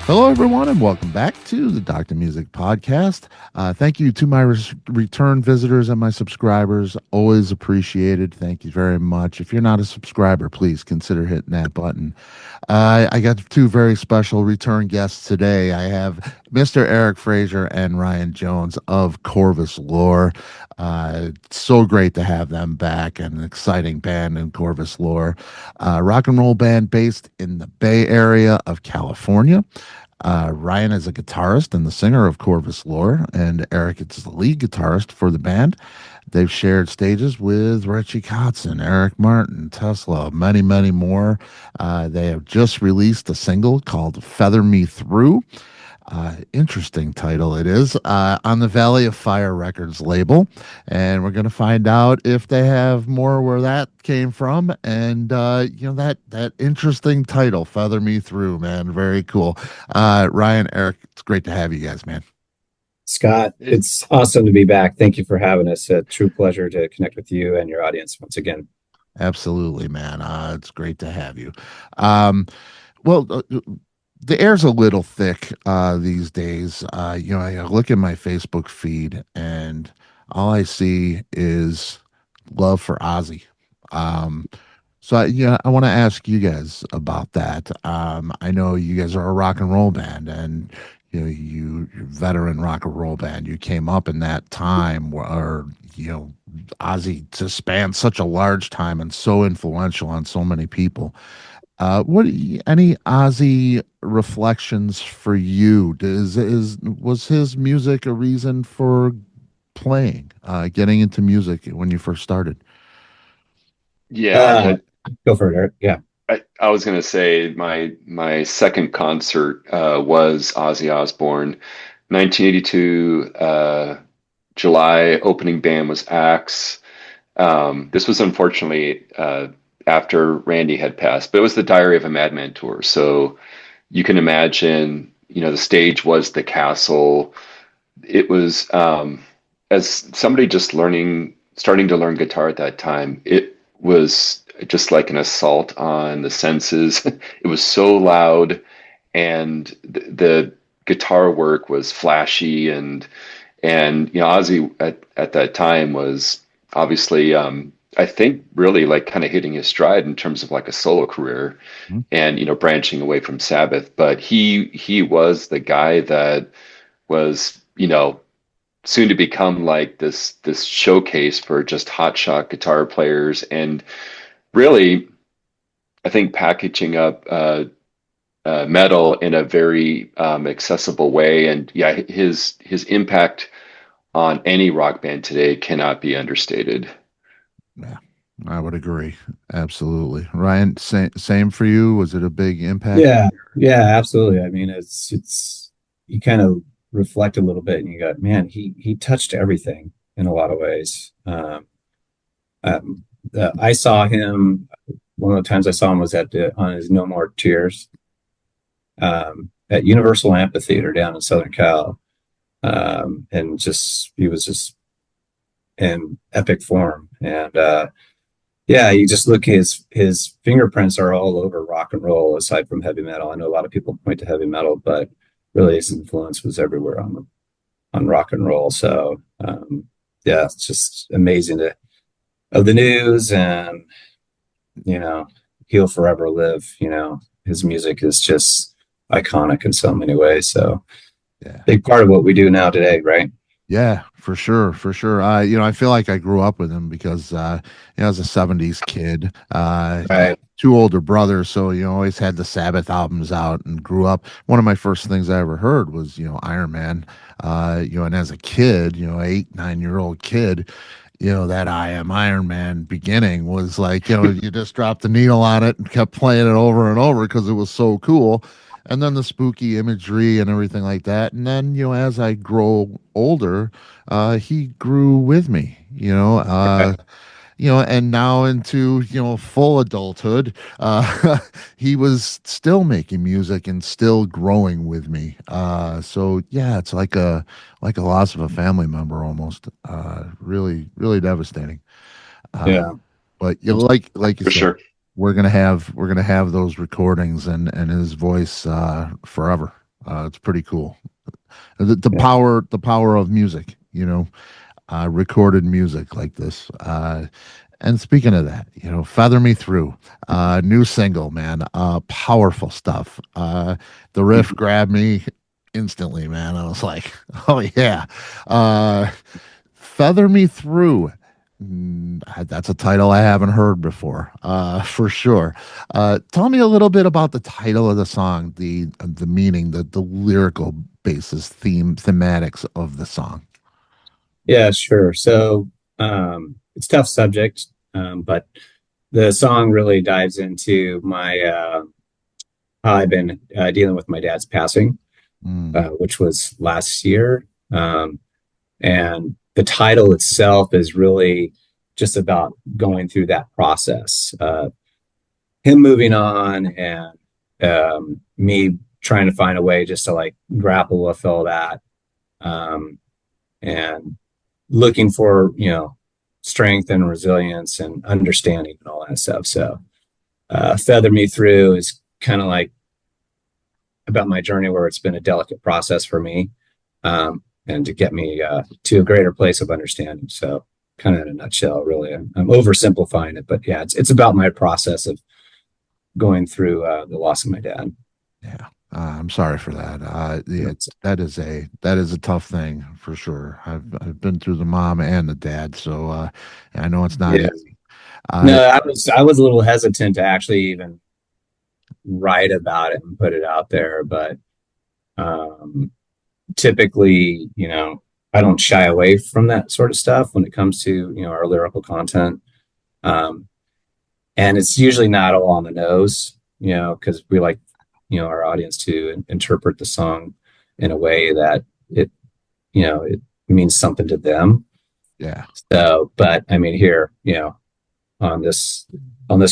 Hello, everyone, and welcome back to the Dr. Music Podcast. Thank you to my return visitors and my subscribers. Always appreciated. Thank you very much. If you're not a subscriber, please consider hitting that button. I got two very special return guests today. I have Mr. Eric Fraser and Ryan Jones of Corvus Lore. It's so great to have them back, and an exciting band in Corvus Lore. Rock and roll band based in the Bay Area of California. Ryan is a guitarist and the singer of Corvus Lore, and Eric is the lead guitarist for the band. They've shared stages with Richie Kotzen, Eric Martin, Tesla, many, many more. They have just released a single called Feather Me Through. Interesting title it is, on the Valley of Fire Records label. And we're going to find out if they have more where that came from. And, that interesting title, Feather Me Through, man. Very cool. Ryan, Eric, it's great to have you guys, man. Scott, it's awesome to be back. Thank you for having us. A true pleasure to connect with you and your audience once again. Absolutely, man. It's great to have you. Well, the air's a little thick these days. I look at my Facebook feed and all I see is love for Ozzy. Um, I want to ask you guys about that. I know you guys are a rock and roll band, and you're veteran rock and roll band. You came up in that time where Ozzy just spanned such a large time and so influential on so many people. Any Ozzy reflections for you? Was his music a reason for playing, getting into music when you first started? Yeah, Go for it, Eric. Yeah. I was gonna say my second concert was Ozzy Osbourne, 1982 July. Opening band was Axe. This was unfortunately after Randy had passed, but it was the Diary of a Madman tour. So you can imagine, the stage was the castle. It was as somebody just starting to learn guitar at that time, it was just like an assault on the senses. It was so loud, and the guitar work was flashy, and Ozzy at that time was obviously I think really like kind of hitting his stride in terms of like a solo career, Mhm. and branching away from Sabbath. But he was the guy that was soon to become like this showcase for just hotshot guitar players, and really I think packaging up metal in a very accessible way. And yeah, his impact on any rock band today cannot be understated. Yeah, I would agree. Absolutely. Ryan, same for you. Was it a big impact? Yeah. Yeah, absolutely. I mean, it's you kind of reflect a little bit and you go, man, he touched everything in a lot of ways. Um, I saw him, one of the times I saw him was on his No More Tears at Universal Amphitheater down in Southern Cal. And he was just in epic form. And yeah, you just look, his fingerprints are all over rock and roll aside from heavy metal. I know a lot of people point to heavy metal, but really his influence was everywhere on rock and roll. So yeah, it's just amazing of the news, and he'll forever live. His music is just iconic in so many ways. So Yeah. big part of what we do now today, right? Yeah, for sure, for sure. I feel like I grew up with him because, I was a '70s kid. Right. Two older brothers, so always had the Sabbath albums out, and grew up. One of my first things I ever heard was, Iron Man. And as a kid, 8, 9-year-old kid, that I Am Iron Man beginning was like, you just dropped the needle on it and kept playing it over and over because it was so cool. And then the spooky imagery and everything like that. And then, as I grow older, he grew with me, Right. and now into, full adulthood, he was still making music and still growing with me. So yeah, it's like a loss of a family member almost. Really, really devastating. Yeah. But like you For said, sure. we're gonna have those recordings and his voice forever. It's pretty cool. The power of music, recorded music like this. And speaking of that, Feather Me Through, new single, man, powerful stuff. The riff grabbed me instantly, man. I was like, oh yeah. Feather Me Through. That's a title I haven't heard before, for sure. Tell me a little bit about the title of the song, the meaning, the lyrical basis, thematics of the song. Yeah, sure. So it's a tough subject, but the song really dives into my how I've been dealing with my dad's passing, Mm, which was last year. And the title itself is really just about going through that process, him moving on, and me trying to find a way just to like grapple with all that, and looking for strength and resilience and understanding and all that stuff. So feather me through is kind of like about my journey where it's been a delicate process for me, and to get me to a greater place of understanding. So kind of in a nutshell, really, I'm oversimplifying it, but yeah, it's about my process of going through the loss of my dad. yeah. I'm sorry for that. Yeah, It's, that is a tough thing for sure. I've been through the mom and the dad, so I know it's not yeah, easy. Uh, no, I was a little hesitant to actually even write about it and put it out there, but um, typically, I don't shy away from that sort of stuff when it comes to our lyrical content. Um, and it's usually not all on the nose, because we like our audience to interpret the song in a way that it means something to them. yeah. So, but I mean, here, on this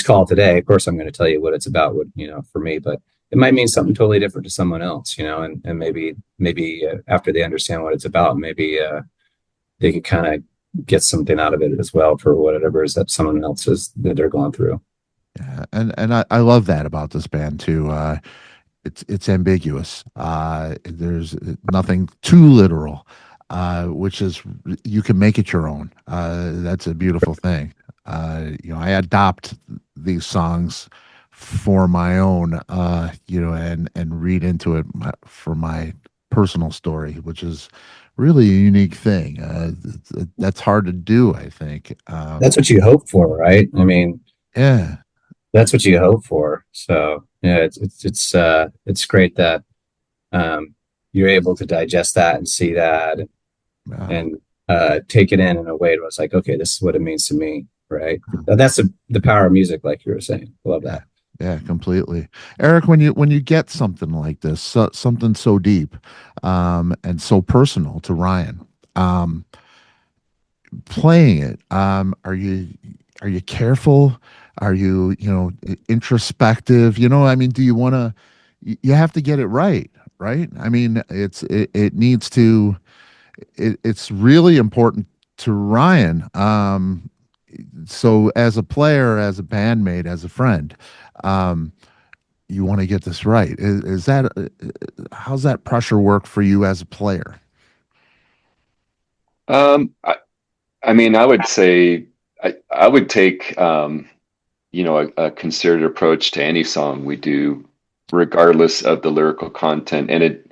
call today, of course, I'm going to tell you what it's about, what for me, but it might mean something totally different to someone else, and maybe after they understand what it's about, maybe they can kind of get something out of it as well for whatever it is that someone else is that they're going through. Yeah, and I love that about this band too. It's ambiguous. There's nothing too literal, which is you can make it your own. That's a beautiful thing. I adopt these songs for my own, and read into it for my personal story, which is really a unique thing. That's hard to do, I think. That's what you hope for, right? I mean, Yeah. that's what you hope for. So yeah, it's great that you're able to digest that and see that, Yeah. and take it in a way where it's like, okay, this is what it means to me, right? That's the power of music, like you were saying. Love Yeah, that. yeah, completely. Eric, when you get something like this, something so deep, and so personal to Ryan, um, playing it, are you careful? Are you introspective? I mean, do you want to? You have to get it right, right? I mean, it needs to. It's really important to Ryan. So as a player, as a bandmate, as a friend, um, you want to get this right. Is that how's that pressure work for you as a player? Um, I, I mean, I would say I would take a considered approach to any song we do, regardless of the lyrical content, and it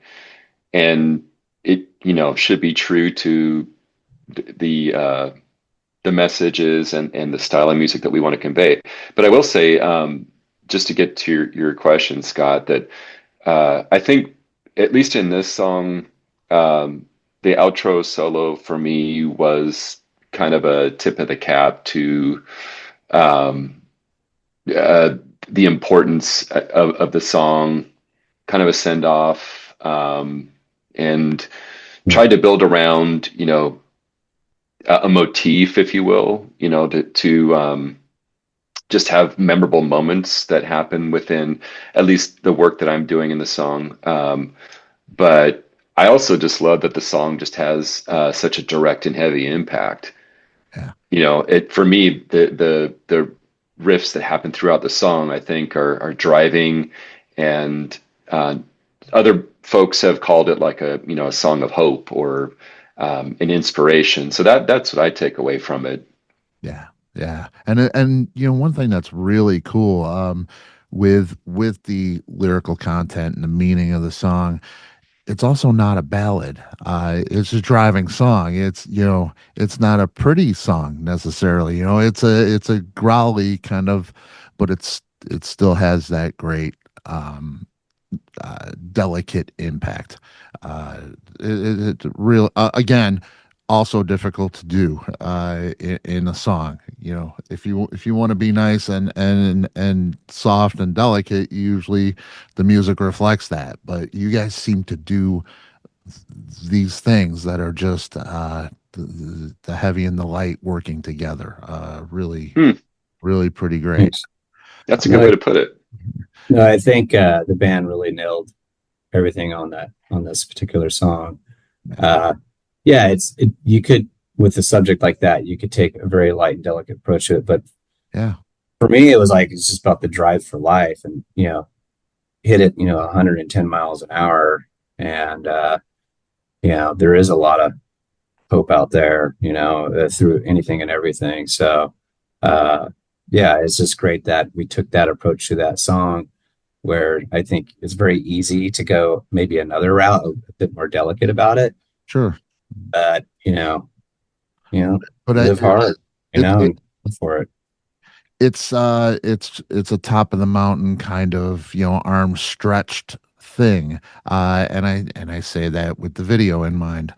should be true to the messages and the style of music that we want to convey. But I will say, just to get to your question, Scott, that I think at least in this song, the outro solo for me was kind of a tip of the cap to um, uh, the importance of the song, kind of a send off, and tried to build around a motif, if you will, to just have memorable moments that happen within at least the work that I'm doing in the song. But I also just love that the song just has such a direct and heavy impact. Yeah, It for me the riffs that happen throughout the song I think are driving, and other folks have called it like a, you know, a song of hope or an inspiration. So that's what I take away from it. Yeah, yeah, and you know, one thing that's really cool, with the lyrical content and the meaning of the song, it's also not a ballad. It's a driving song. It's, you know, it's not a pretty song necessarily. You know, it's a growly kind of, but it still has that great delicate impact. Uh, it real again, also difficult to do in a song. You know, if you want to be nice and soft and delicate, usually the music reflects that. But you guys seem to do these things that are just the heavy and the light working together. Really, Hmm, really pretty great. Thanks. that's a good No, way to put it. no, I think the band really nailed everything on this particular song. Uh, yeah, you could, with a subject like that, you could take a very light and delicate approach to it. But Yeah, for me, it was like it's just about the drive for life, and hit it 110 miles an hour, and there is a lot of hope out there, through anything and everything. So, uh, yeah, it's just great that we took that approach to that song, where I think it's very easy to go maybe another route, a bit more delicate about it, sure. but But live hard, it and go for it. it's a top of the mountain kind of, you know, arms stretched thing, and I say that with the video in mind.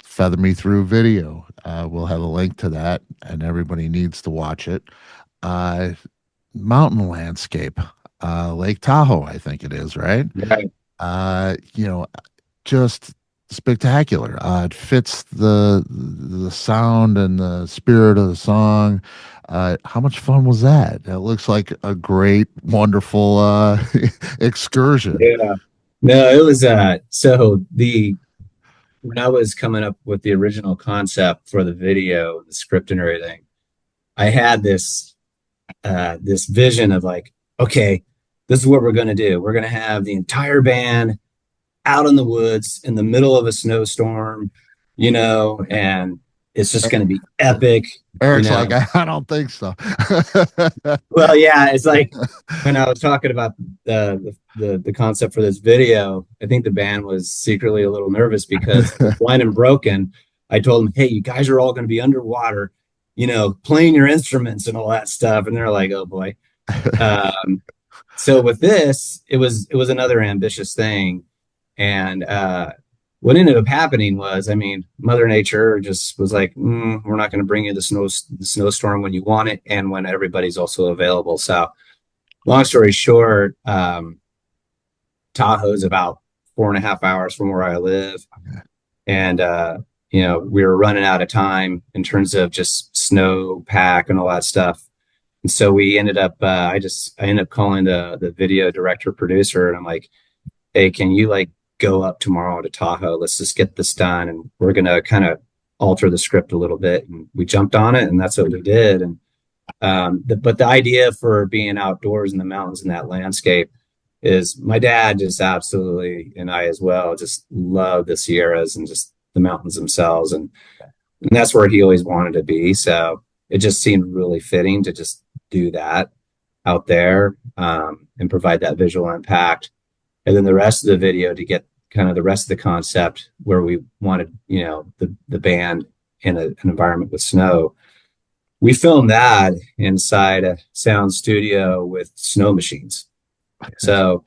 Feather Me Through video, we'll have a link to that, and everybody needs to watch it. uh Mountain landscape, Lake Tahoe, I think it is, right? Right. You know, just spectacular. It fits the sound and the spirit of the song. How much fun was that? It looks like a great, wonderful excursion. Yeah. No, it was so the when I was coming up with the original concept for the video, the script and everything, I had this vision of like, okay, this is what we're gonna do. We're gonna have the entire band out in the woods in the middle of a snowstorm, and it's just gonna be epic, you Eric's like, know. I don't think so. Well, yeah, it's like when I was talking about the concept for this video, I think the band was secretly a little nervous because Blind and Broken, I told them, hey, you guys are all going to be underwater, playing your instruments and all that stuff, and they're like, oh boy. Um, so with this, it was another ambitious thing, and what ended up happening was, I mean, Mother Nature just was like, we're not going to bring you the snowstorm when you want it and when everybody's also available. So, long story short, Tahoe's about 4.5 hours from where I live, and we were running out of time in terms of just snow pack and all that stuff. And so we ended up, I ended up calling the video director producer, and I'm like, hey, can you like go up tomorrow to Tahoe? Let's just get this done, and we're gonna kind of alter the script a little bit. And we jumped on it, and that's what we did. And but the idea for being outdoors in the mountains in that landscape is my dad just absolutely, and I as well, just love the Sierras and just the mountains themselves, and that's where he always wanted to be. So it just seemed really fitting to just do that out there, and provide that visual impact. And then the rest of the video to get kind of the rest of the concept where we wanted, the band in an environment with snow. We filmed that inside a sound studio with snow machines. So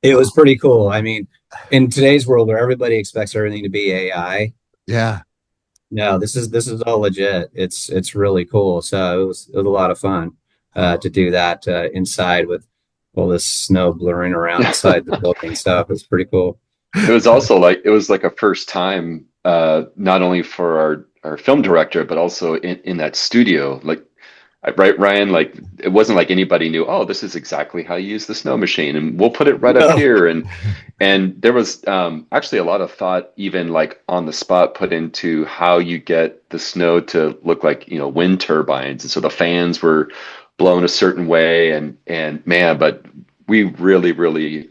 it was pretty cool. I mean, in today's world where everybody expects everything to be AI, Yeah. no, this is all legit. It's really cool. So it was a lot of fun to do that inside with all this snow blurring around inside the building stuff. It's pretty cool. It was also like it was like a first time, not only for our film director, but also in that studio. Like, right, Ryan? Like, it wasn't like anybody knew, oh, this is exactly how you use the snow machine, and we'll put it right up No. here. And there was actually a lot of thought, even like on the spot, put into how you get the snow to look like, wind turbines, and so the fans were blown a certain way, and man, but we really, really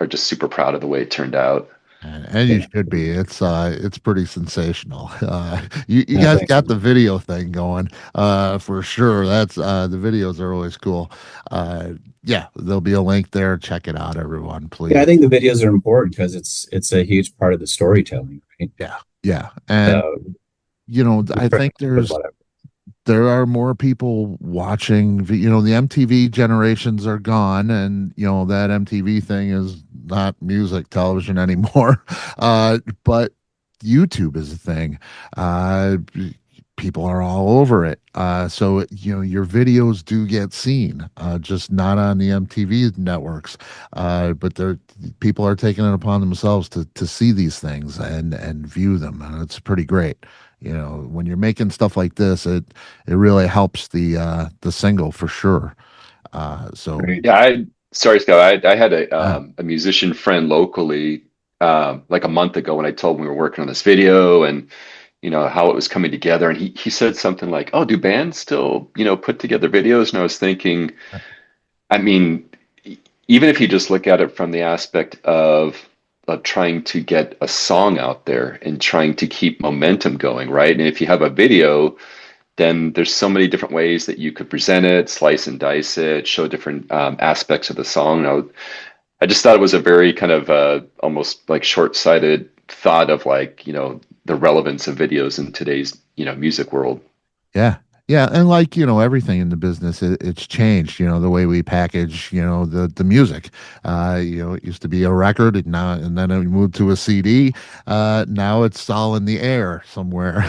are just super proud of the way it turned out. And you Yeah. should be. It's pretty sensational. You No, guys thanks, got the man. video thing going, for sure. That's the videos are always cool. Yeah, there'll be a link there. Check it out, everyone, Yeah, I please. think the videos are important because it's a huge part of the storytelling, right? Yeah, yeah. And So we I try to think put a lot of there are more people watching. The MTV generations are gone, and that MTV thing is not music television anymore. But YouTube is a thing. Uh, People are all over it. So your videos do get seen, just not on the MTV networks. But people are taking it upon themselves to see these things and view them, and it's pretty great. When you're making stuff like this, it really helps the single for sure. So Right. Yeah, sorry, Scott. I had yeah, a musician friend locally, like a month ago when I told him we were working on this video and how it was coming together, and he said something like, "Oh, do bands still put together videos?" And I was thinking, I mean, even if you just look at it from the aspect of trying to get a song out there and trying to keep momentum going, right? And if you have a video, then there's so many different ways that you could present it, slice and dice it, show different aspects of the song. I just thought it was a very kind of almost like short-sighted thought of like, the relevance of videos in today's, music world. yeah, yeah, and like everything in the business, it's changed. The way we package, the music. It used to be a record, and then it moved to a CD. Now it's all in the air somewhere.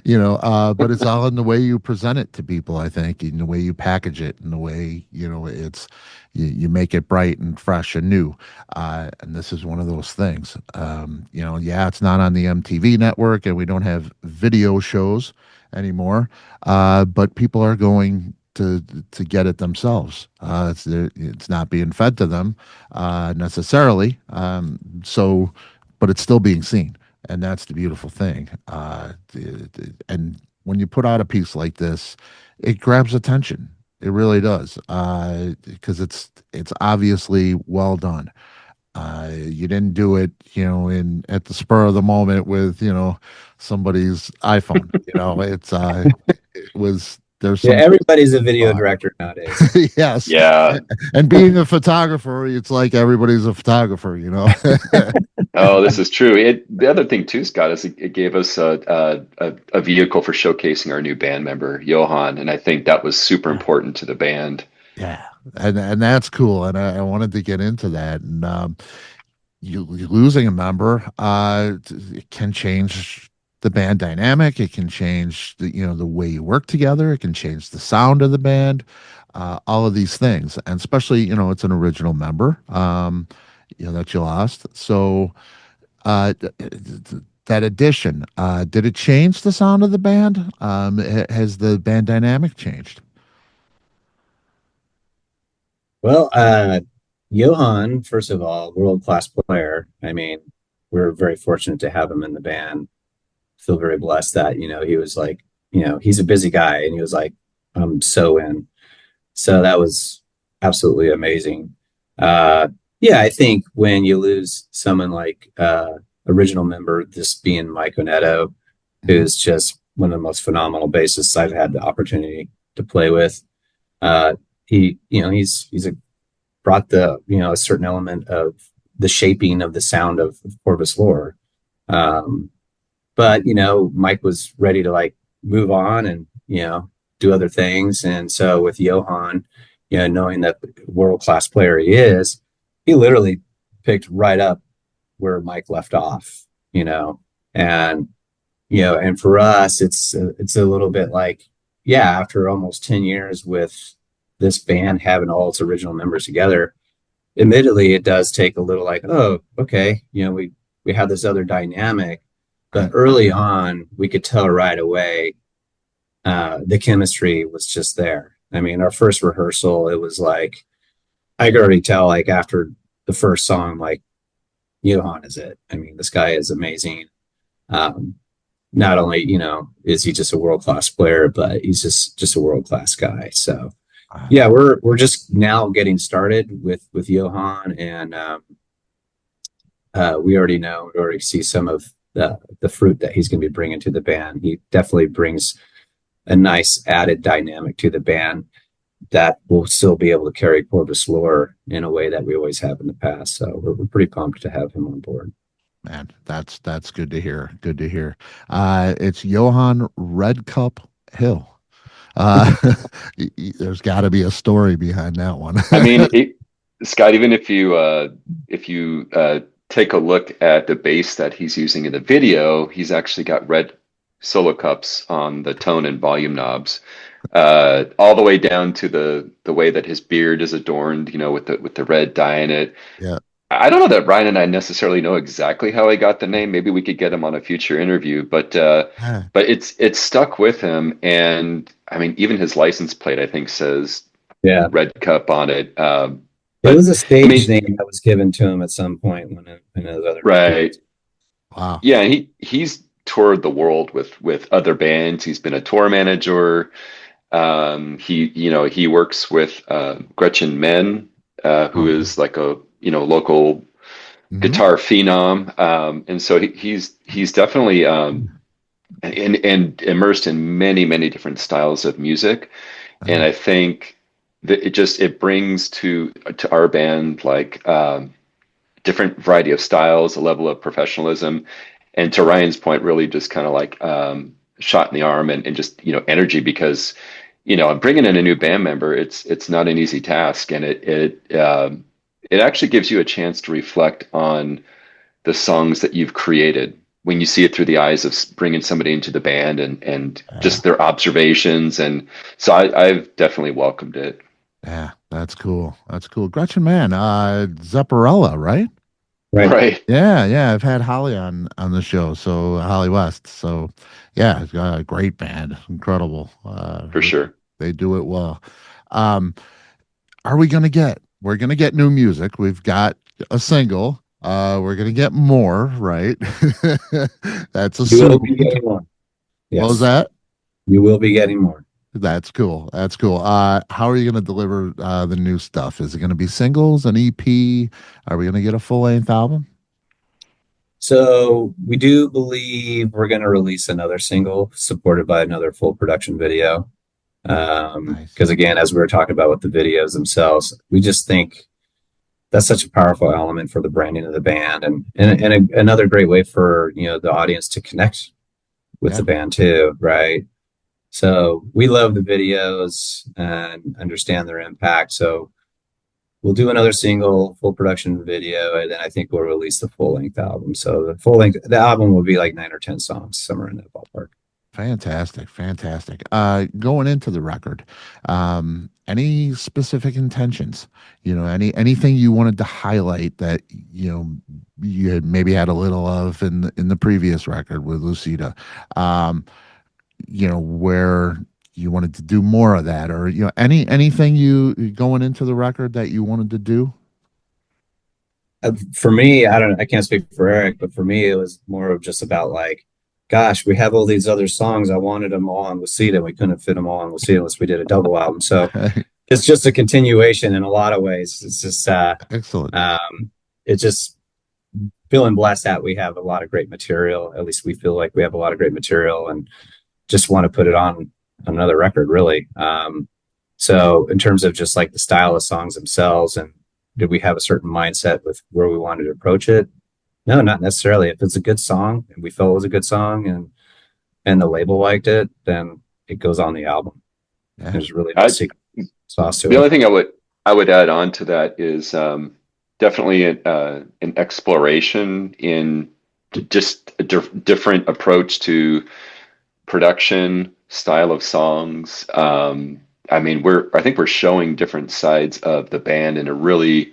But it's all in the way you present it to people. I think in the way you package it, and the way it's you make it bright and fresh and new. And this is one of those things. Yeah, it's not on the MTV network, and we don't have video shows anymore, but people are going to get it themselves. It's not being fed to them necessarily. But it's still being seen, and that's the beautiful thing. And when you put out a piece like this, it grabs attention. It really does, because it's obviously well done. You didn't do it, in at the spur of the moment with, somebody's iPhone. It was there's Yeah, some everybody's a video thought. director nowadays. Yes, Yeah. and being a photographer, it's like everybody's a photographer. Oh, this is true. The other thing too, Scott, is it gave us a vehicle for showcasing our new band member, Johan, and I think that was super important to the band. Yeah, and that's cool. And I wanted to get into that. And you losing a member, it can change the band dynamic. It can change the way you work together. It can change the sound of the band. All of these things, and especially it's an original member, that you lost. So that addition, did it change the sound of the band? Has the band dynamic changed? Well, Johan, first of all, world-class player. I mean, we're very fortunate to have him in the band. Feel very blessed that, he was like, he's a busy guy and he was like, I'm so in. So that was absolutely amazing. Yeah, I think when you lose someone like original member, this being Mike Onetto, Mhm. who's just one of the most phenomenal bassists I've had the opportunity to play with. Uh, he's brought a certain element of the shaping of the sound of Corvus Lore. Um, but Mike was ready to like move on and do other things. And so with Johan, knowing that world class player he is, he literally picked right up where Mike left off. And and for us, it's a little bit like, yeah, after almost 10 years with this band having all its original members together, admittedly, it does take a little like, oh, okay, we have this other dynamic, but Right. early on, we could tell right away the chemistry was just there. I mean, our first rehearsal, it was like I could already tell, like after the first song, like Johan is it. I mean, this guy is amazing. Um, Not only is he just a world class player, but he's just a world class guy. So Uh, yeah, we're just now getting started with Johan, and we already see some of the fruit that he's going to be bringing to the band. He definitely brings a nice added dynamic to the band that will still be able to carry Corvus Lore in a way that we always have in the past. So we're pretty pumped to have him on board. Man, that's good to hear. Good to hear. It's Johann Red Cup Hill. Uh, there's got to be a story behind that one. I mean, Scott, even if you take a look at the bass that he's using in the video, he's actually got red solo cups on the tone and volume knobs, all the way down to the way that his beard is adorned, with the red dye in it. Yeah. I don't know that Ryan and I necessarily know exactly how he got the name. Maybe we could get him on a future interview, but it's stuck with him. And I mean, even his license plate, I think, says Yeah, Red Cup on it. it But was a I stage mean, name that was given to him at some point in his other right. records. Wow. Yeah, he's toured the world with other bands. He's been a tour manager. He works with Gretchen Menn, who Oh. is like a local Hmm. guitar phenom. And so he's definitely and immersed in many different styles of music. And I think that it brings to our band like different variety of styles, a level of professionalism, and to Ryan's point, really just kind of like shot in the arm and just energy, because bringing in a new band member, it's not an easy task, and it actually gives you a chance to reflect on the songs that you've created when you see it through the eyes of bringing somebody into the band and Yeah. just their observations. And so I've definitely welcomed it. Yeah. That's cool. That's cool. Gretchen Mann, Zepparella, right? Right. Right. Yeah, yeah. I've had Holly on the show, so Holly West. So yeah, it's got a great band, incredible. For sure. They do it well. Um, we're gonna get new music. We've got a single. We're gonna get more, right? That's You will be assumed. getting more. What was Yes, that? you will be getting more. That's cool. That's cool. How are you gonna deliver the new stuff? Is it gonna be singles, an EP? Are we gonna get a full length album? So we do believe we're going to release another single supported by another full production video. Nice. Because again, as we were talking about with the videos themselves, we just think that's such a powerful element for the branding of the band, and another great way for the audience to connect with Yeah. the band too, right? So we love the videos and understand their impact. So we'll do another single, full production video, and then I think we'll release the full length album. So the album will be like 9 or 10 songs, somewhere in that ballpark. Fantastic, fantastic. Going into the record, any specific intentions? Anything you wanted to highlight that you had maybe had a little of in the previous record with Lucida, where you wanted to do more of that, or anything you going into the record that you wanted to do? For me, I don't, I can't speak for Eric, but for me, it was more of just about like, gosh, we have all these other songs. I wanted them all on Lucida. We couldn't fit them all on Lucida unless we did a double album. So it's just a continuation in a lot of ways. It's just, Excellent. it's just feeling blessed that we have a lot of great material. At least we feel like we have a lot of great material and just want to put it on another record, really. So in terms of just like the style of songs themselves, and did we have a certain mindset with where we wanted to approach it? No, not necessarily. If it's a good song and we felt it was a good song and the label liked it, then it goes on the album. Yeah. There's really no secret sauce to The it. only thing I would add on to that is definitely an exploration in just a different approach to production, style of songs. I mean, I think we're showing different sides of the band in a really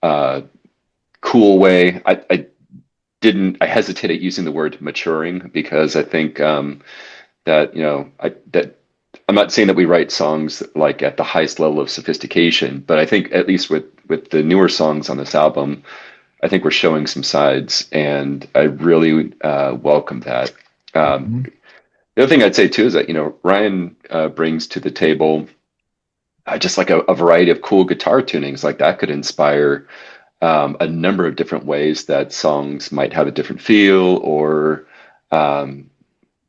uh, cool way. I hesitated using the word maturing, because I think that that I'm not saying that we write songs like at the highest level of sophistication, but I think at least with the newer songs on this album, I think we're showing some sides, and I really welcome that. Um, Mhm. the other thing I'd say too is that Ryan brings to the table just like a variety of cool guitar tunings, like that could inspire a number of different ways that songs might have a different feel or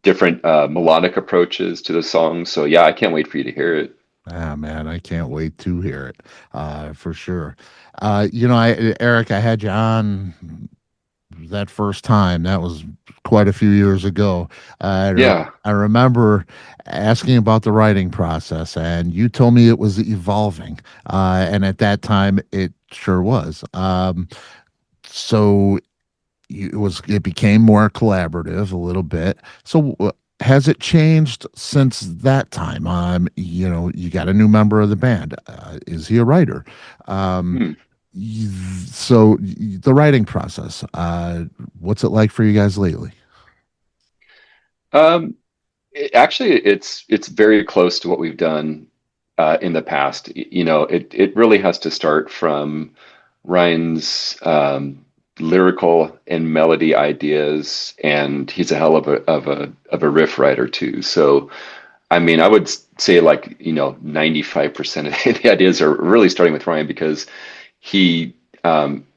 different melodic approaches to the song. So yeah, I can't wait for you to hear it. Ah, man, I can't wait to hear it, for sure. Eric, I had you on that first time. That was quite a few years ago. Yeah. I remember asking about the writing process, and you told me it was evolving. And at that time, it sure was. So it became more collaborative a little bit. So has it changed since that time? You got a new member of the band. Is he a writer? Um, Hmm. the writing process, what's it like for you guys lately? Um, Actually, it's very close to what we've done in the past. It really has to start from Ryan's lyrical and melody ideas, and he's a hell of a riff writer too. So, I mean, I would say like 95% of the ideas are really starting with Ryan because he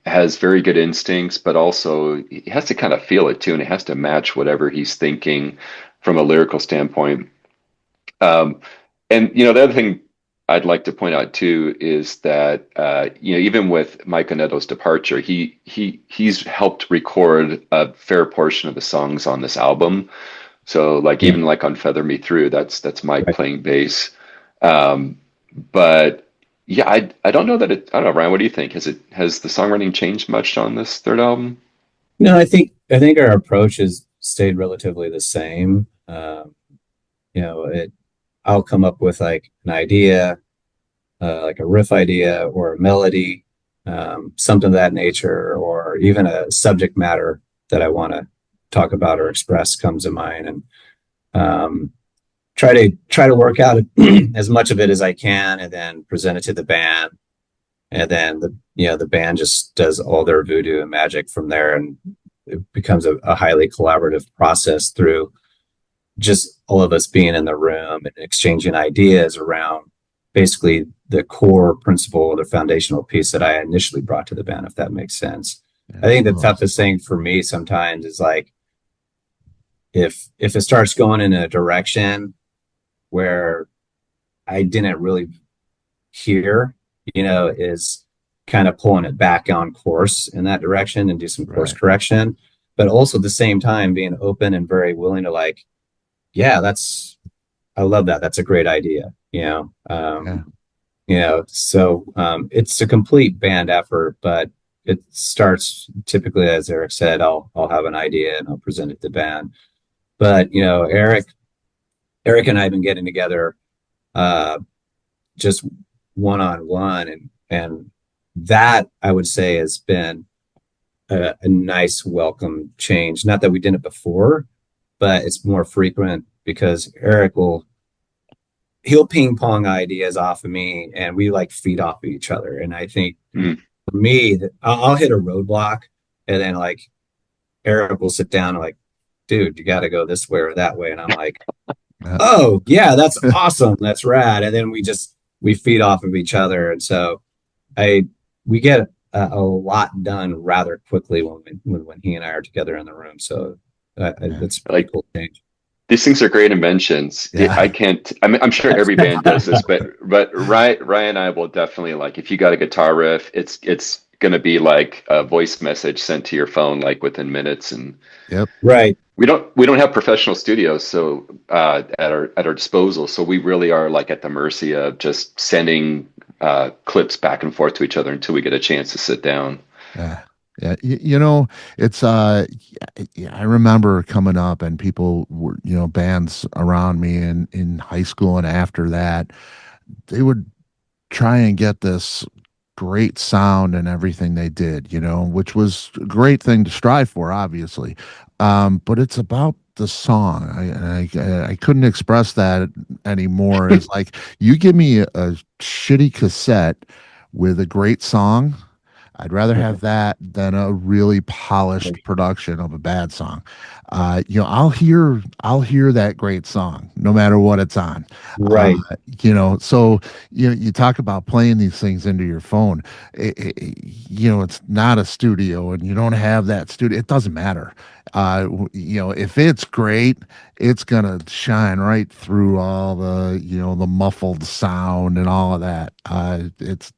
has very good instincts, but also he has to kind of feel it too, and it has to match whatever he's thinking from a lyrical standpoint. Um, and the other thing I'd like to point out too is that even with Mike Oneto's departure, he's helped record a fair portion of the songs on this album. So like Yeah. even like on Feather Me Through, that's Mike Right. playing bass. But yeah, I don't know that I don't know, Ryan, what do you think? Has the songwriting changed much on this third album? No, I think our approach has stayed relatively the same. I'll come up with like an idea, like a riff idea or a melody, something of that nature, or even a subject matter that I want to talk about or express comes to mind, and um, try to work out as much of it as I can, and then present it to the band, and then the band just does all their voodoo and magic from there, and it becomes a highly collaborative process through just all of us being in the room and exchanging ideas around basically the core principle or the foundational piece that I initially brought to the band, if that makes sense. I think the Awesome. toughest thing for me sometimes is like if it starts going in a direction where I didn't really hear, is kind of pulling it back on course in that direction and do some course Right. correction, but also at the same time being open and very willing to like, yeah, I love that. That's a great idea. Yeah. It's a complete band effort, but it starts typically, as Eric said, I'll have an idea and I'll present it to the band. But Eric and I have been getting together uh, just one on one, and that I would say has been a nice welcome change. Not that we did it before, but it's more frequent because he'll ping pong ideas off of me, and we like feed off of each other. And I think Mm. for me, that I'll hit a roadblock, and then like Eric will sit down and like, dude, you got to go this way or that way, and I'm like, Yeah. oh yeah, that's awesome, that's rad, and then we feed off of each other, and so I we get a lot done rather quickly when he and I are together in the room. So Yeah. that's pretty Like cool change. these things are great inventions. Yeah. I can't. I mean, I'm sure every band does this, but Ryan and I will definitely like if you got a guitar riff, it's going to be like a voice message sent to your phone like within minutes. And Yep. Right. we don't have professional studios so at our disposal, so we really are like at the mercy of just sending clips back and forth to each other until we get a chance to sit down. Yeah. Yeah. It's yeah, I remember coming up and people were, bands around me in high school and after that, they would try and get this great sound and everything they did, which was a great thing to strive for, obviously. But it's about the song. I couldn't express that anymore. It's like you give me a shitty cassette with a great song. I'd rather Right. have that than a really polished production of a bad song. I'll hear that great song no matter what it's on. Uh, Right. so you talk about playing these things into your phone. It's not a studio, and you don't have that studio. It doesn't matter. If it's great, it's gonna shine right through all the muffled sound and all of that. It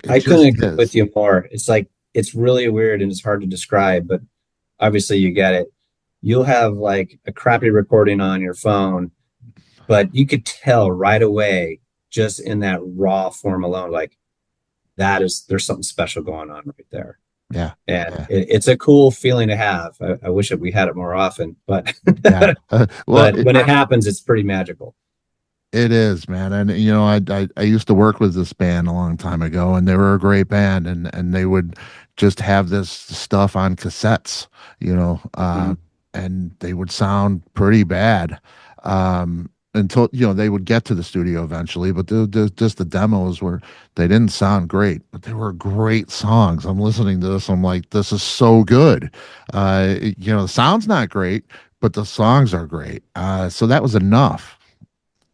I couldn't just agree with is. you more. It's like it's really weird and it's hard to describe, but obviously you get it. You'll have like a crappy recording on your phone, but you could tell right away just in that raw form alone, like there's something special going on right there. Yeah, And yeah, it's a cool feeling to have. I wish that we had it more often, but yeah. Well, but when it happens, it's pretty magical. it is, man. And I used to work with this band a long time ago, and they were a great band, and they would just have this stuff on cassettes, Mhm. and they would sound pretty bad. Until they would get to the studio eventually, but just the demos were they didn't sound great, but they were great songs. I'm listening to this, I'm like, this is so good. The sound's not great, but the songs are great. So that was enough.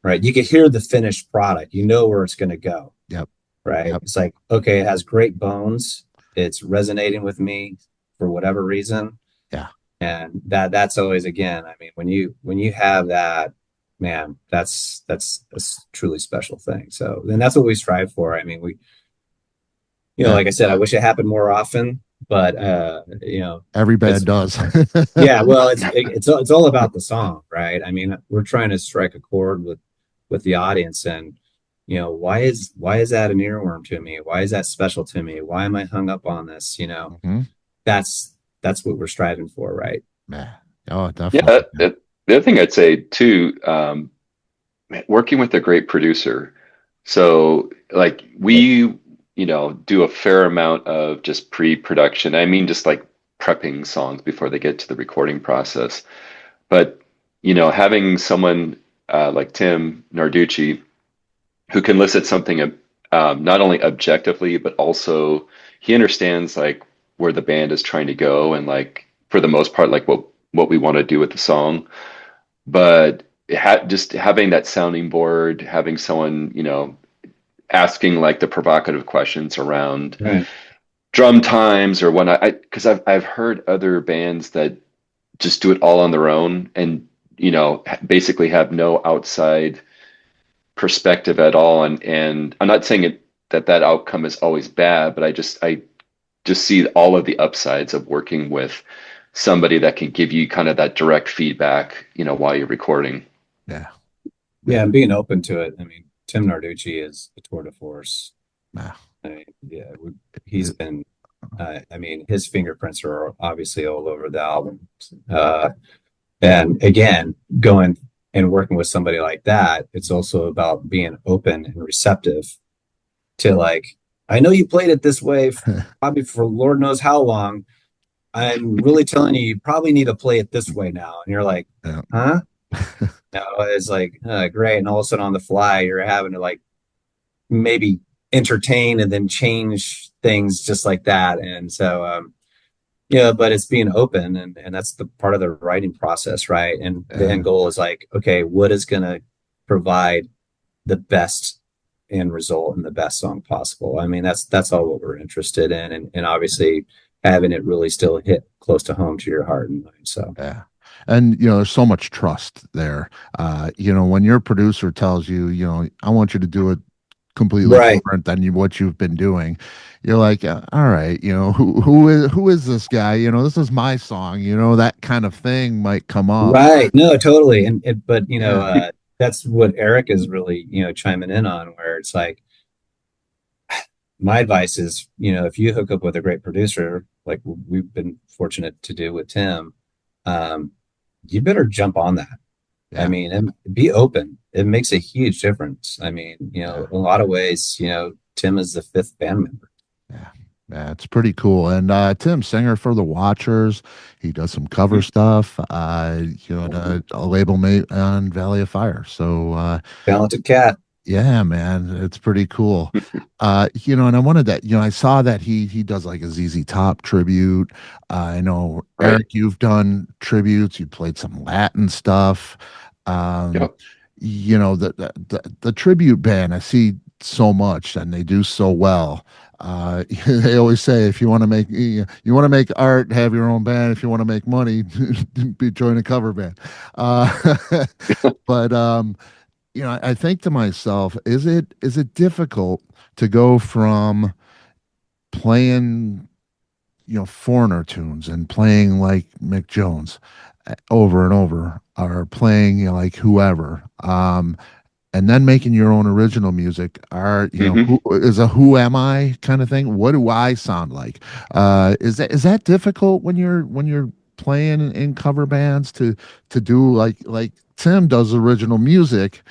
Right? You can hear the finished product. You know where it's going to go. Yep. Right? Yep. It's like, okay, it has great bones. It's resonating with me for whatever reason. Yeah. And that's always again, I mean, when you have that, man, that's a truly special thing. So then that's what we strive for. I mean, Yeah. like I said, I wish it happened more often, but Every band it's does. yeah, well, it's all about the song, right? I mean, we're trying to strike a chord with the audience, and why is that an earworm to me? Why is that special to me? Why am I hung up on this? hmm That's what we're striving for, right? Yeah. Oh, Yeah, definitely. the other thing I'd say too, working with a great producer. So like we, do a fair amount of just pre-production. I mean, just like prepping songs before they get to the recording process. But, having someone like Tim Narducci who can listen to something not only objectively, but also he understands like where the band is trying to go and like for the most part, like what we want to do with the song. But just having that sounding board, having someone, asking like the provocative questions around Right. drum times or when because I've heard other bands that just do it all on their own and basically have no outside perspective at all, and I'm not saying that outcome is always bad, but I just see all of the upsides of working with somebody that can give you kind of that direct feedback while you're recording. Yeah. Yeah, Yeah. and being open to it. I mean, Tim Narducci is a tour de force. Yeah. I mean, yeah, he's been. I mean, his fingerprints are obviously all over the album. And again, going and working with somebody like that, it's also about being open and receptive to like, I know you played it this way probably for Lord knows how long. I'm really telling you, you probably need to play it this way now. And you're like, Yeah. huh? No, it's like, great. And all of a sudden on the fly, you're having to like maybe entertain and then change things just like that. And so, yeah, but it's being open and that's the part of the writing process, right? And the Yeah. end goal is like, okay, what is going to provide the best end result and the best song possible? I mean, that's all what we're interested in. And obviously having it really still hit close to home to your heart and mind. So, Yeah. And there's so much trust there. When your producer tells you, I want you to do it completely right. different than what you've been doing, you're like, all right, who is this guy? This is my song. That kind of thing might come up. Right. No, totally. But Yeah. that's what Eric is really, chiming in on, where it's like, my advice is, if you hook up with a great producer, like we've been fortunate to do with Tim, um, you better jump on that. I Yeah. mean, and be open. It makes a huge difference. I mean, Yeah. in a lot of ways, Tim is the fifth band member. Yeah. Yeah, it's pretty cool. And Tim, singer for the Watchers, he does some cover Mhm. stuff. A label mate on Valley of Fire. So Talented cat. Yeah, man, it's pretty cool. And I wanted that, I saw that he does like a ZZ Top tribute. I know Right. Eric, you've done tributes, you played some Latin stuff. Um, Yep. the tribute band, I see so much and they do so well. They always say if you want to make art, have your own band. If you want to make money, join a cover band. Uh, but I think to myself, is it difficult to go from playing, foreigner tunes and playing like Mick Jones over and over, or playing, like whoever, and then making your own original music? Hmm. Who am I kind of thing? What do I sound like? Is that difficult when you're playing in cover bands to do like Tim does original music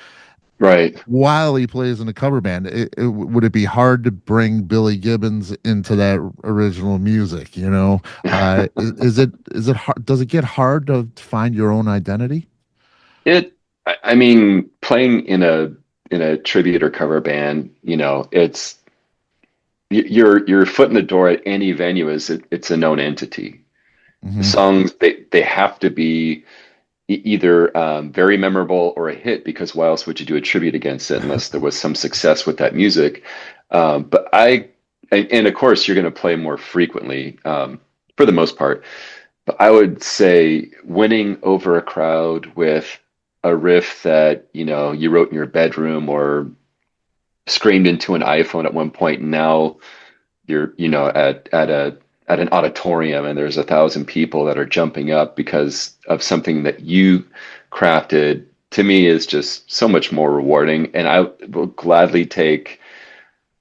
Right. while he plays in a cover band? Would it be hard to bring Billy Gibbons into that original music? Is it hard? Does it get hard to find your own identity? It, I mean, playing in a tribute or cover band, it's your foot in the door at any venue it's a known entity. The Hmm. songs they have to be either very memorable or a hit, because why else would you do a tribute against it unless there was some success with that music? But and of course you're going to play more frequently, for the most part. But I would say winning over a crowd with a riff that you wrote in your bedroom or screamed into an iPhone at one point, and now you're at an auditorium and there's 1,000 people that are jumping up because of something that you crafted, to me is just so much more rewarding. And I will gladly take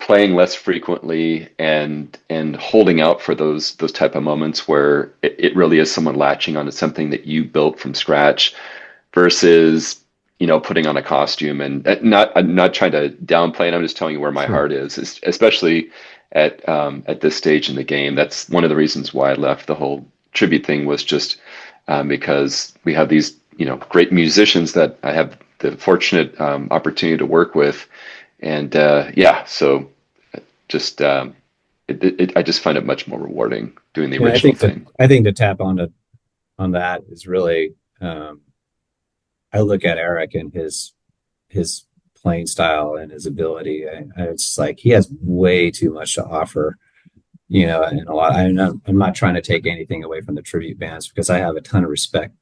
playing less frequently and holding out for those type of moments where it really is someone latching onto something that you built from scratch, versus putting on a costume. And I'm not trying to downplay it, I'm just telling you where my Sure. heart is, especially at this stage in the game. That's one of the reasons why I left the whole tribute thing, was just because we have these great musicians that I have the fortunate opportunity to work with. And yeah, so just I just find it much more rewarding doing the Yeah, original thing. I think to tap on that is really, um, I look at Eric and his playing style and his ability. It's like he has way too much to offer, and a lot. I'm not trying to take anything away from the tribute bands because I have a ton of respect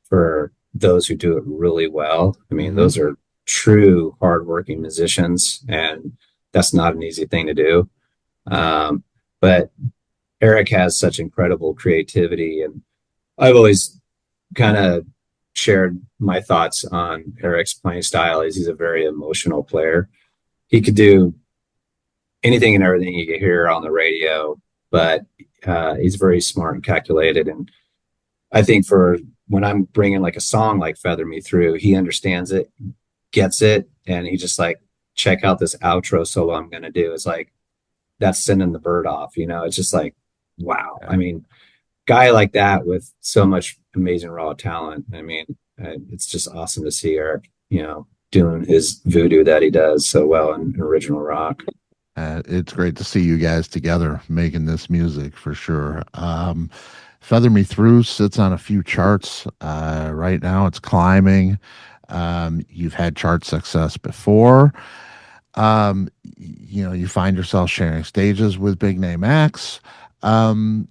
for those who do it really well. I mean, Hmm. those are true hardworking musicians, and that's not an easy thing to do. But Eric has such incredible creativity, and I've always kind of shared my thoughts on Eric's playing style. Is he's a very emotional player. He could do anything and everything you can hear on the radio, but he's very smart and calculated. And I think for when I'm bringing like a song like Feather Me Through, he understands it, gets it, and he just like, check out this outro solo I'm going to do. It's like, that's sending the bird off, It's just like, wow. Yeah. I mean, guy like that with so much amazing raw talent. I mean, it's just awesome to see Eric, doing his voodoo that he does so well in original rock. It's great to see you guys together making this music for sure. Feather Me Through sits on a few charts. Right now, it's climbing. You've had chart success before. You find yourself sharing stages with big name acts. Um,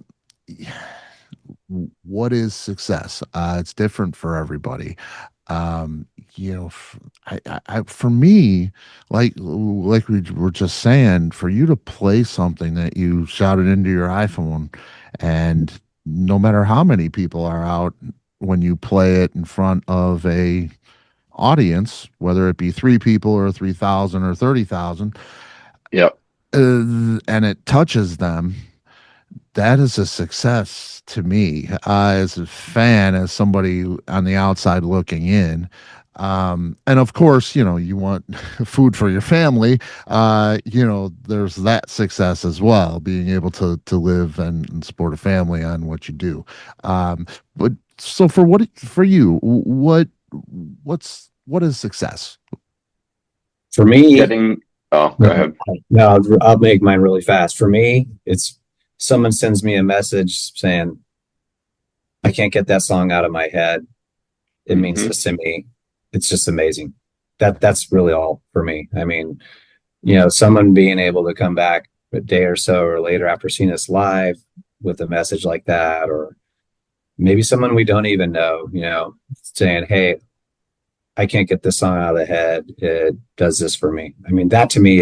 what is success? It's different for everybody. Um, for me, like we were just saying, for you to play something that you shouted into your iPhone, and no matter how many people are out, when you play it in front of a audience, whether it be three people or 3,000 or 30,000, Yep. and it touches them, that is a success to me, as a fan, as somebody on the outside looking in. And of course, you want food for your family. There's that success as well, being able to live and support a family on what you do. But so for you, what is success? For me, Oh, go ahead. no, I'll make mine really fast. For me, it's someone sends me a message saying, I can't get that song out of my head. It means Hmm. this to me. It's just amazing. That's really all for me. I mean, someone being able to come back a day or so or later after seeing us live with a message like that, or maybe someone we don't even know, saying, hey, I can't get this song out of the head. It does this for me. I mean, that to me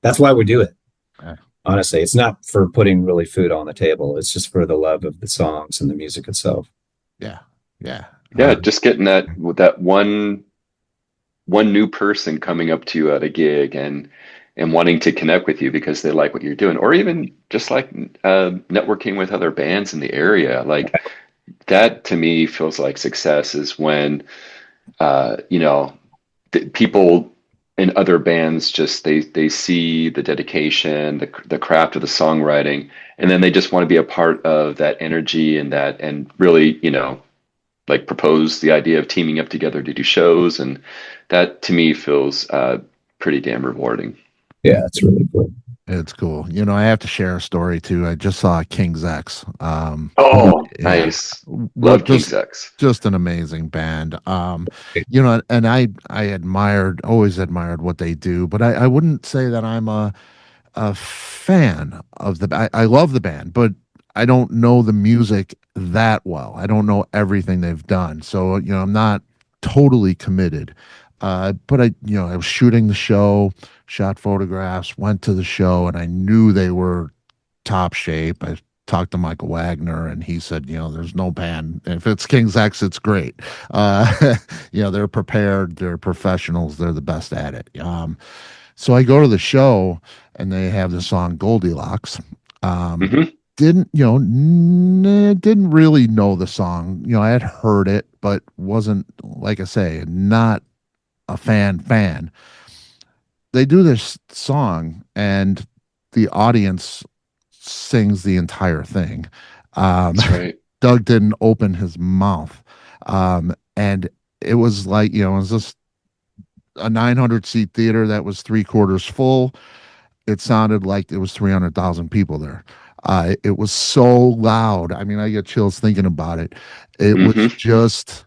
that's why we do it. Yeah. Honestly, it's not for putting really food on the table. It's just for the love of the songs and the music itself. Yeah. Yeah. Yeah, just getting that one new person coming up to you at a gig and wanting to connect with you because they like what you're doing, or even just like networking with other bands in the area. Like that to me feels like success is when people in other bands just they see the dedication, the craft of the songwriting, and then they just want to be a part of that energy and that, and really, like propose the idea of teaming up together to do shows, and that to me feels pretty damn rewarding. Yeah, it's really cool. It's cool. I have to share a story too. I just saw King's X. Oh, Yeah. nice. What Love just King's X. just an amazing band. And I always admired what they do, but I wouldn't say that I'm a fan of I love the band, but I don't know the music that well. I don't know everything they've done. So, I'm not totally committed. But I was shooting the show, shot photographs, went to the show, and I knew they were top shape. I talked to Michael Wagner, and he said, there's no band. If it's King's X, it's great. They're prepared, they're professionals, they're the best at it. So I go to the show, and they have the song Goldilocks. Um, Hmm. didn't really know the song. I had heard it, but wasn't, like I say, not a fan. They do this song, and the audience sings the entire thing. Um, That's right. Doug didn't open his mouth. And it was like, it was just a 900-seat theater that was three-quarters full. It sounded like it was 300,000 people there. It was so loud. I mean, I get chills thinking about it. It was Hmm. just,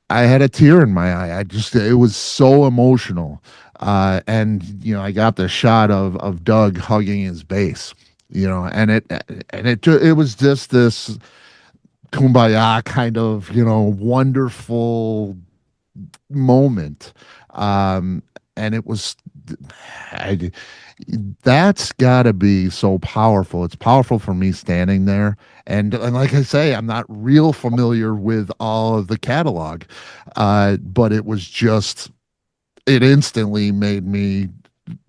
I had a tear in my eye. It was so emotional. And I got the shot of Doug hugging his bass. And it was just this kumbaya kind of wonderful moment. And it was, I, that's got to be so powerful. It's powerful for me standing there, and like I say, I'm not real familiar with all of the catalog, but it was just, it instantly made me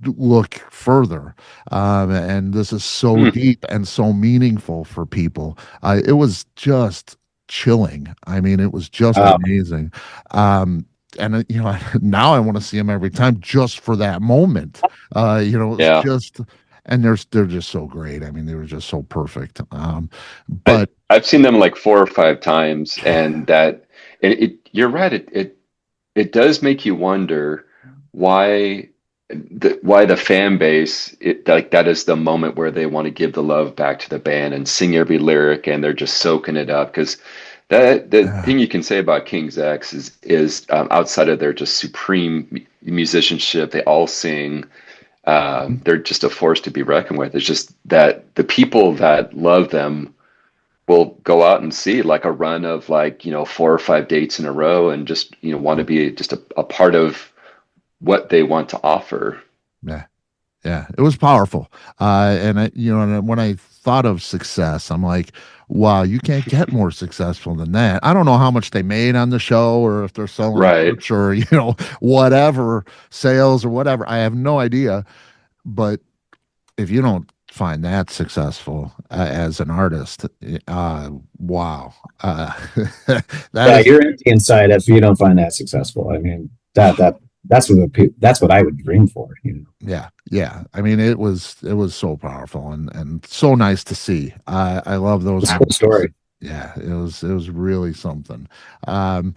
look further. And this is so Mm. deep and so meaningful for people. It was just chilling. I mean, it was just Wow. amazing. And now I want to see them every time just for that moment. It's Yeah. just, and they're just so great. I mean, they were just so perfect. I But I've seen them like 4 or 5 times, and you're right. It does make you wonder why the fan base, like that is the moment where they want to give the love back to the band and sing every lyric, and they're just soaking it up. Because the uh, thing you can say about King's X is outside of their just supreme musicianship, they all sing. They're just a force to be reckoned with. It's just that the people that love them will go out and see like a run of like 4 or 5 dates in a row, and just want to be just a part of what they want to offer. yeah. Yeah, it was powerful. And when I thought of success, I'm like, wow, you can't get more successful than that. I don't know how much they made on the show, or if they're selling Right. merch, or, whatever, sales or whatever. I have no idea. But if you don't find that successful as an artist, wow. That Yeah, is, you're empty inside if you don't find that successful. I mean, that's what I would dream for. yeah, yeah. I mean, it was so powerful and so nice to see. I love those It's a cool moments. story. Yeah, it was really something. Um,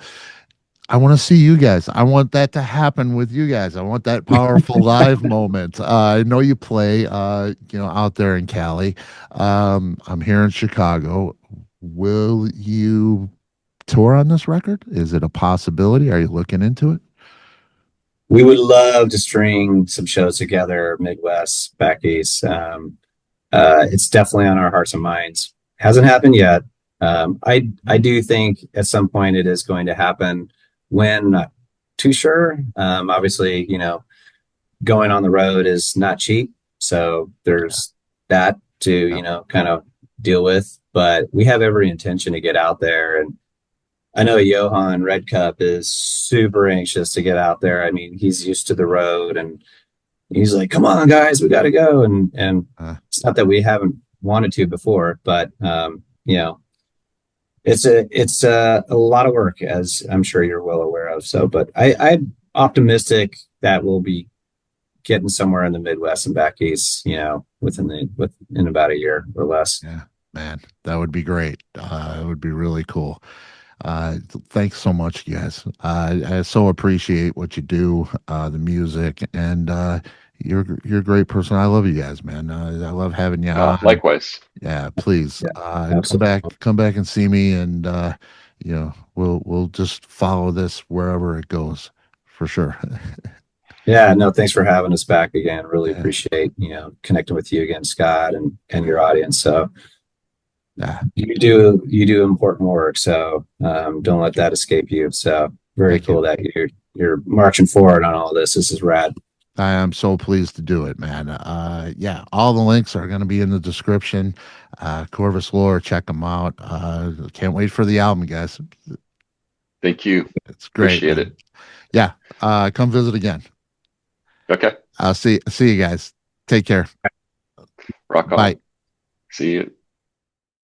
I want to see you guys. I want that to happen with you guys. I want that powerful live moment. I know you play, out there in Cali. I'm here in Chicago. Will you tour on this record? Is it a possibility? Are you looking into it? We would love to string some shows together, Midwest, back east. It's definitely on our hearts and minds. Hasn't happened yet. I do think at some point it is going to happen. When, not too sure. Obviously, going on the road is not cheap, so there's that to kind of deal with. But we have every intention to get out there, and I know Johan Red Cup is super anxious to get out there. I mean, he's used to the road, and he's like, "Come on, guys, we got to go." And it's not that we haven't wanted to before, but it's a lot of work, as I'm sure you're well aware of. So, but I'm optimistic that we'll be getting somewhere in the Midwest and back east, within about a year or less. Yeah, man, that would be great. It would be really cool. Thanks so much, you guys. I so appreciate what you do, the music, and you're a great person. I love you guys, man. I love having you on. Likewise. Yeah, please, Yeah, come absolutely. back and see me, and we'll just follow this wherever it goes, for sure. Yeah, no, thanks for having us back again. Really Yeah, appreciate, connecting with you again, Scott, and your audience. So yeah. you do important work. So don't let that escape you. So very Thank you. cool that you're marching forward on all this. This is rad. I am so pleased to do it, man. Yeah, all the links are going to be in the description. Corvus Lore, check them out. Can't wait for the album, guys. Thank you. It's great, Appreciate man. it. Yeah, come visit again. Okay. I'll see you guys. Take care. Rock on. Bye. See you.